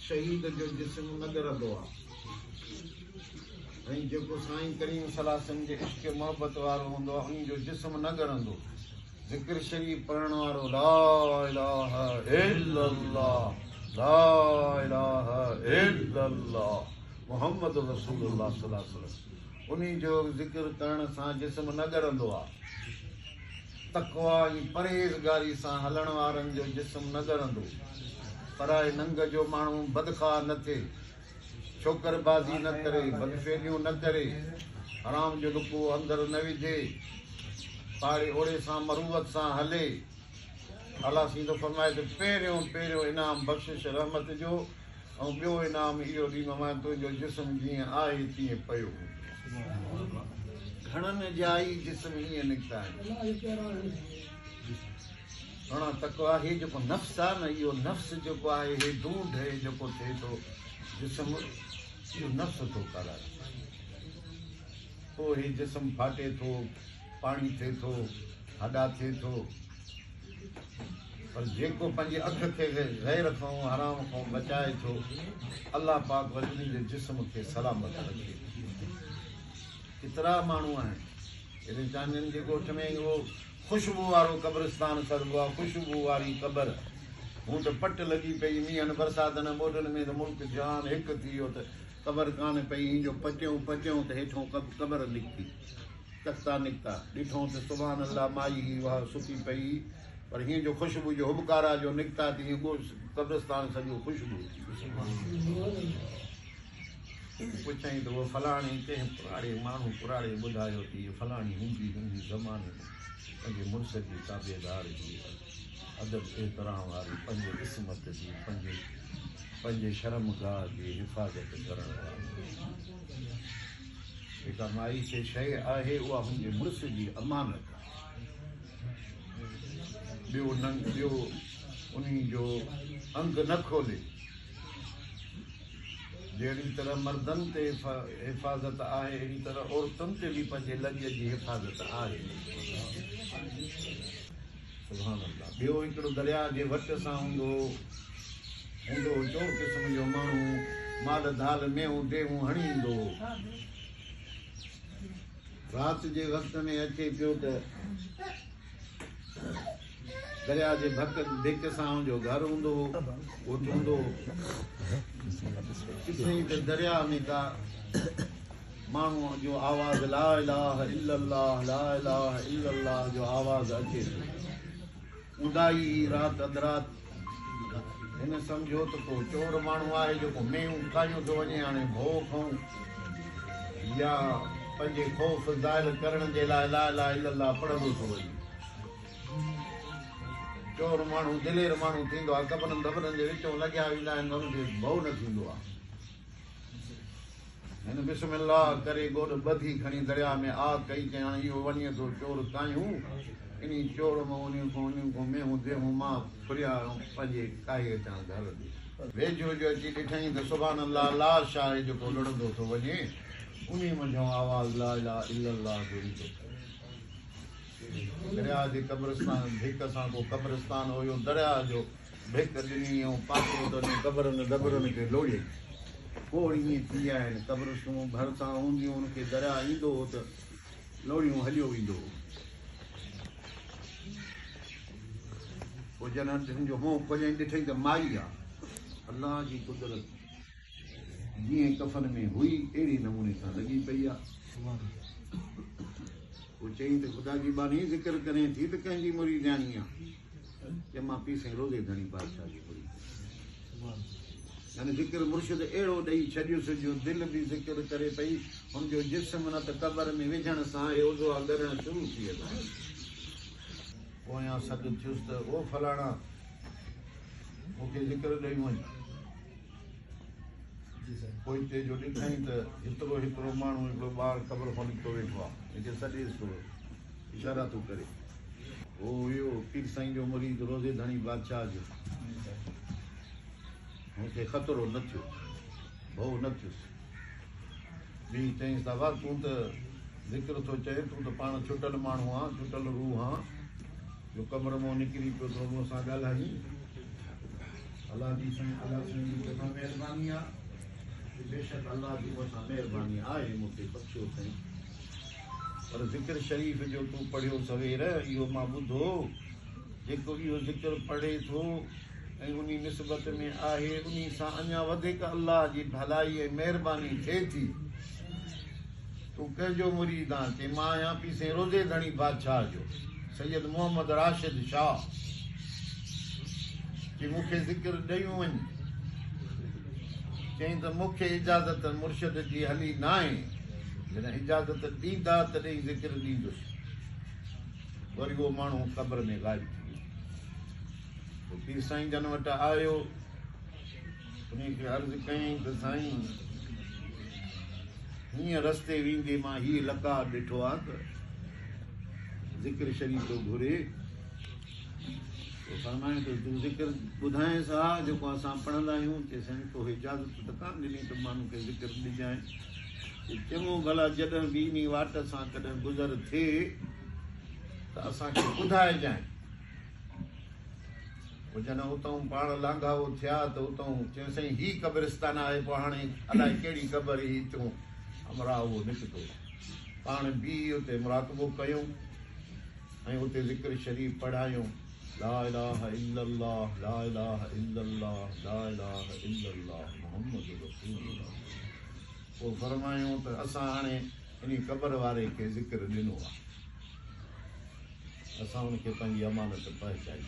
शहीद जो जिस्म न ॻरंदो आहे ऐं जेको साईं करीम सलाहु जे इश्क मोहबत वारो हूंदो आहे उन जो जिस्म न ॻरंदो ज़िक्र शरीफ़ पढ़ण वारो ला इलाहा इल्लल्लाह ला इलाहा इल्लल्लाह मुहम्मद रसूलुल्लाह सल्लल्लाहु अलैहि वसल्लम उन जो ज़िक्र करण सां जिस्म न ॻरंदो आहे तक़वा ऐं परहेज़गारी सां हलण वारनि जो जिस्म न ॻरंदो पराए नंग जो माण्हू बदखा न थिए छोकरबाज़ी न करे बदफेलियूं न करे हराम जो लुको अंदरि न विझे पाड़े ओड़े सां मरूवत सां हले अलाह सीधो फरमाए त पहिरियों इनाम बख़्शिश रहमत जो ऐं ॿियो इनाम इहो ॾींदोमांइ तुंहिंजो जिस्म जीअं आहे तीअं पियो घणनि जाई जिस्म ईअं निकिता आहिनि घणा तक़वा हे जेको नफ़्स आहे न इहो नफ़्स जेको आहे हे ढूंढ हे जेको थिए थो जिस्म इहो नफ़्स थो कराए पोइ हे जिस्म फाटे थो पाणी थिए थो हॾा थिए थो पर जेको पंहिंजी अख खे ग़ैर खां हराम खां बचाए थो अलाह पाक वरी जे जिस्म खे सलामत रखे केतिरा माण्हू आहिनि हेॾे चांदनि जे ॻोठ में उहो ख़ुशबू वारो क़ब्रिस्तान करबो आहे ख़ुशबू वारी क़बर हूं त पट लॻी पई मींहं बरसातनि ॿोॾनि में त मुल्क जान हिकु थी वियो त क़बर कान पई जो पचियूं त हेठों क़बर निकिती तख़्ता निकिता ॾिठो त सुभान अल्लाह माई उहा सुकी पई पर हीअं जो ख़ुशबू जो हुबकारा जो निकिता त हीअं क़ब्रिस्तान सॼो ख़ुशबू पुछाई त उहो फलाणी कंहिं पुराणे ॿुधायो थी फलाणी हूंदी ज़माने में पंहिंजे मुड़ुस जी ताबेदार जी अदब एतिराम वारी पंहिंजे क़िस्मत जी पंहिंजे शर्मगाह जी हिफ़ाज़त करण वारी जेका माई खे शइ आहे उहा मुंहिंजे मुड़ुस जी अमानत आहे ॿियो उन जो अंग न खोले जहिड़ी तरह मर्दनि ते हिफ़ाज़त आहे अहिड़ी तरह औरतुनि ते बि पंहिंजे लॻीअ जी हिफ़ाज़त आहे सुभान अल्लाह ॿियो हिकिड़ो दरिया जे वट सां हूंदो चोर क़िस्म जो माण्हू माल दाल मेहूं डेहूं हणी ईंदो राति जे वक़्त में अचे पियो त दरिया जे भिक सां जो घर हूंदो हूंदो किथे त दरिया में का माण्हू जो आवाज़ ला इलाहा इल्लल्लाह जो आवाज़ अचे थो उदाई राति अधरात हिन सम्झो त को चोर माण्हू आहे जेको मेहूं कायूं थो वञे हाणे भो खाऊं या पंहिंजे ख़ौफ़ ज़ाहिर करण जे लाइ ला इलाहा पढ़ंदो थो वञे चोर माण्हू दिलेर माण्हू थींदो आहे क़बरनि दबरनि जे विचों लॻिया वेंदा आहिनि हुनखे भउ न थींदो आहे हिन बिस्मिल्लाह करे गोॾ ॿधी खणी दरिया में आग कई चई हाणे इहो वञे थो चोर कायूं इन चोर मां उन खां मेहूं देहूं मां फुरिया पंहिंजे काई अचां घर वेझो जो अची ॾिठई त सुभान अल्लाह लाश आहे जेको लुड़ंदो थो वञे उन मंझो आवाज़ ला इलाहा जो ईंदो दरिया जे क़ब्रिस्तान भिक सां को क़ब्रिस्तान हुयो दरिया जो भिक ॾिनी ऐं पातो त क़बरनि दबरनि खे लोड़ियई खोड़ ईअं थी विया आहिनि क़ब्रिस्तूं भरिसां हूंदियूं हुनखे दरिया ईंदो हो त लोड़ियूं हलियो वेंदो हो पोइ जॾहिं हुनजो मुंहुं खोलियईं ॾिठई त माई आहे अलाह जी कुदरत जीअं कफ़न में हुई अहिड़े नमूने सां लॻी पई आहे पोइ चई त ख़ुदा जी बानी ज़िक्र करें थी त कंहिंजी मुरीदानी आहे चई मां पीउ साईं रोज़े धणी बादशाह जी मुरीद यानी ज़िक्र मुर्शिद अहिड़ो ॾेई छॾियुसि जो दिलि बि ज़िक्र करे पई हुनजो जिस्म न त क़बर में विझण सां ओज़ो ॻरणु शुरू थी वेंदा पोयां सॾु थियुसि त ओ फलाणा मूंखे ज़िक्र ॾेई वञ पोइ हिते जो ॾिठई त हिकिड़ो माण्हू हिकिड़ो ॿारु क़बर खां निकितो वेठो आहे हिते सॾेसि थो इशारा थो करे हो इहो पीर साईं जो मुरीद रोज़े धणी बादशाह जो मूंखे ख़तरो न थियो भउ न थियुसि ॿी चईंसि त वाह तूं त ज़िक्र थो चए तूं त पाण छुटल माण्हू आहे छुटल रूह आहे जो कमर मां निकिरी पियो थो मूं सां ॻाल्हाई अलाह जी साईं महिरबानी आहे बेशक अल्लाह जी मूंसां महिरबानी आहे मूंखे बख़्शियो अथई पर ज़िक्र शरीफ़ जो तूं पढ़ियो सवेर इहो मां ॿुधो जेको इहो ज़िक्र पढ़े थो ऐं उन निस्बत में आहे उन सां अञा वधीक अल्लाह जी भलाई ऐं महिरबानी थिए थी तूं कंहिंजो मुरीद आहे चई मां आहियां पीसे रोज़े धणी बादशाह जो सैयद मोहम्मद राशिद शाह कि मूंखे ज़िक्र ॾेयूं वञ चई त मूंखे इजाज़त मुर्शिद जी हली न आहे जॾहिं इजाज़त ॾींदा तॾहिं ज़िक्र ॾींदुसि वरी उहो माण्हू क़ब्र में ग़ाइब थी वियो पीर साईं जन वटि आयो उनखे अर्ज़ु कयईं त साईं हीअं रस्ते वेंदे मां हीअ लक़ाब ॾिठो आहे त ज़िक्र शरीफ़ थो घुरे फरमाए थो तूं ज़िक्र ॿुधाएसि हा जेको असां पढ़ंदा आहियूं चए साईं तोखे इजाज़त त कान ॾिनी त माण्हू खे ज़िक्र ॾिजांइ चङो भला जॾहिं बि इन वाट सां कॾहिं गुज़र थिए त असांखे ॿुधाइजांइ पोइ जॾहिं उतां पाण लांघाओ थिया त उतां चयो साईं हीअ क़ब्रिस्तान आहे पोइ हाणे अलाए कहिड़ी क़बर ही हितां अमरा उहो निकितो पाण बि उते मुराक़बो कयूं ऐं उते ज़िक्र शरीफ़ पढ़ायूं ला इलाहा इल्लल्लाह ला इलाहा इल्लल्लाह ला इलाहा इल्लल्लाह मुहम्मद रसूलुल्लाह पोइ फरमायूं त असां हाणे इन क़बर वारे खे ज़िक्र ॾिनो आहे असां हुनखे पंहिंजी अमानत पहुचाई